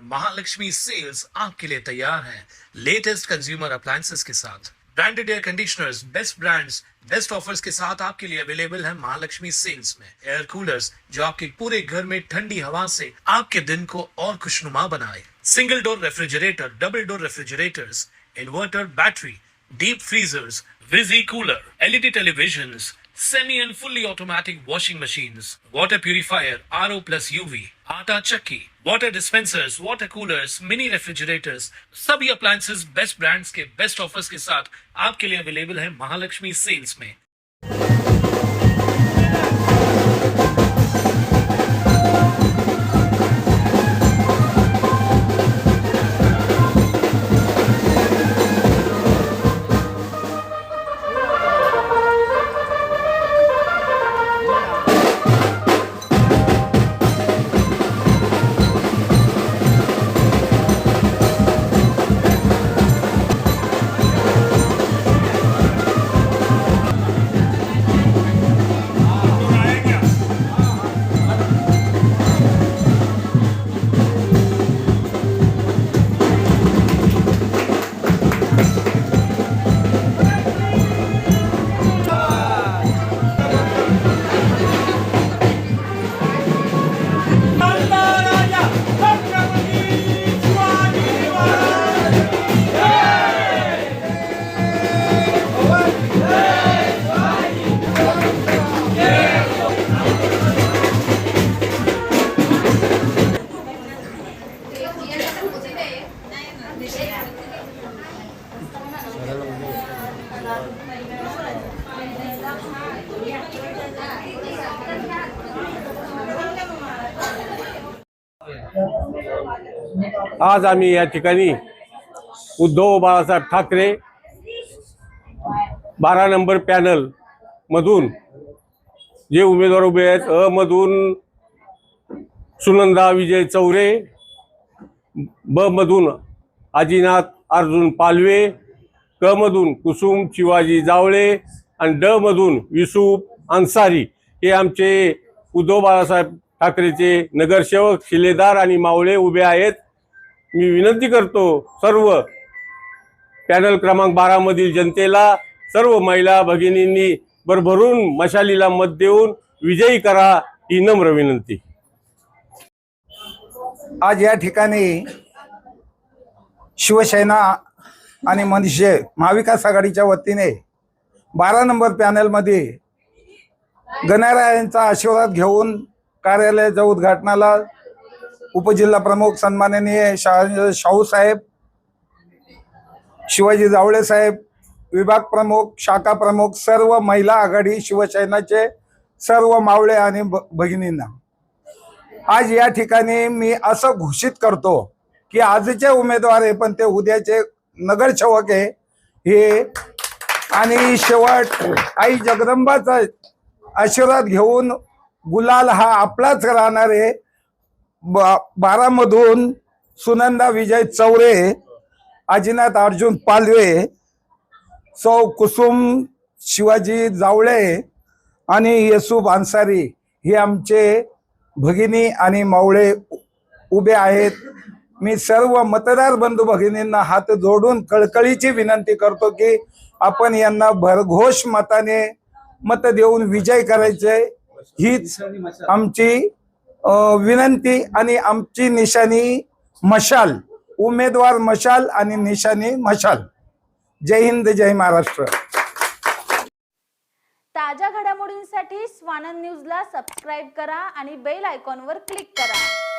Mahalakshmi cells आपके लिए तैयार है लेटेस्ट कंज्यूमर अप्लायंसेस के साथ। Branded air conditioners, best brands, best offers के साथ आपके लिए अवेलेबल है महालक्ष्मी सेल्स में। एयर कूलर्स जो आपके पूरे घर में ठंडी हवा से आपके दिन को और खुशनुमा बनाए। Single door refrigerator, double door refrigerators, inverter battery, deep freezers, विजी cooler, LED televisions, semi and fully automatic washing machines, water purifier, RO plus UV, आटा चक्की, water dispensers, water coolers, mini refrigerators, सभी appliances बेस्ट ब्रांड्स के best offers के साथ आपके लिए available है Mahalakshmi sales में। आज आम्ही या ठिकाणी उद्धव बाळासाहेब ठाकरे 12 नंबर पॅनल मधून जे उमेदवार उभे आहेत, अ मधून सुनंदा विजय चौरे, ब मधून आजीनाथ अर्जुन पालवे, क मधून कुसुम शिवाजी जावळे आणि ड मधून युसुफ अन्सारी हे आमचे उद्धव बाळासाहेब ठाकरेचे नगरसेवक शिलेदार आणि मावळे उभे आहेत। मी विनंती करतो सर्व पॅनल क्रमांक 12 मधील जनतेला, सर्व महिला भगिनींनी भरभरून मशालीला मत देऊन विजयी करा ही नम्र विनंती। आज या ठिकाणी शिवसेना आणि मनसे महाविकास आघाडीच्या वतीने 12 नंबर पॅनल मध्ये गणरायांचा आशीर्वाद घेऊन कार्यालयाच्या उद्घाटनाला उपजिल्हा प्रमुख सन्माननीय शाहू साहेब, शिवाजी जावळे साहेब, विभाग प्रमुख, शाखा प्रमुख, सर्व महिला आघाडी शिवसेनाचे सर्व मावळे आणि भगिनींना आज या ठिकाणी मी असं घोषित करतो की आजचे उमेदवार आहे पण ते उद्याचे नगरसेवक आहे हे, आणि शेवट आई जगदंबाचा आशीर्वाद घेऊन गुलाल हा आपलाच राहणार आहे। 12 मधून सुनंदा विजय चौरे, आजीनाथ अर्जुन पालवे, सौ कुसुम शिवाजी जावळे आणि युसुफ अन्सारी हे आमचे भगिनी आणि मावळे उभे आहेत। मी सर्व मतदार बंधू भगिनींना हात जोडून कळकळीची विनंती करतो की आपण यांना भरघोष मताने मत देऊन विजय करायचे, हीच आमची विनंती आणि आमची निशाणी मशाल, उमेदवार मशाल आणि निशाणी मशाल। जय हिंद, जय महाराष्ट्र। ताज्या घडामोडींसाठी स्वानंद न्यूजला सबस्क्राइब करा आणि बेल आयकॉनवर क्लिक करा।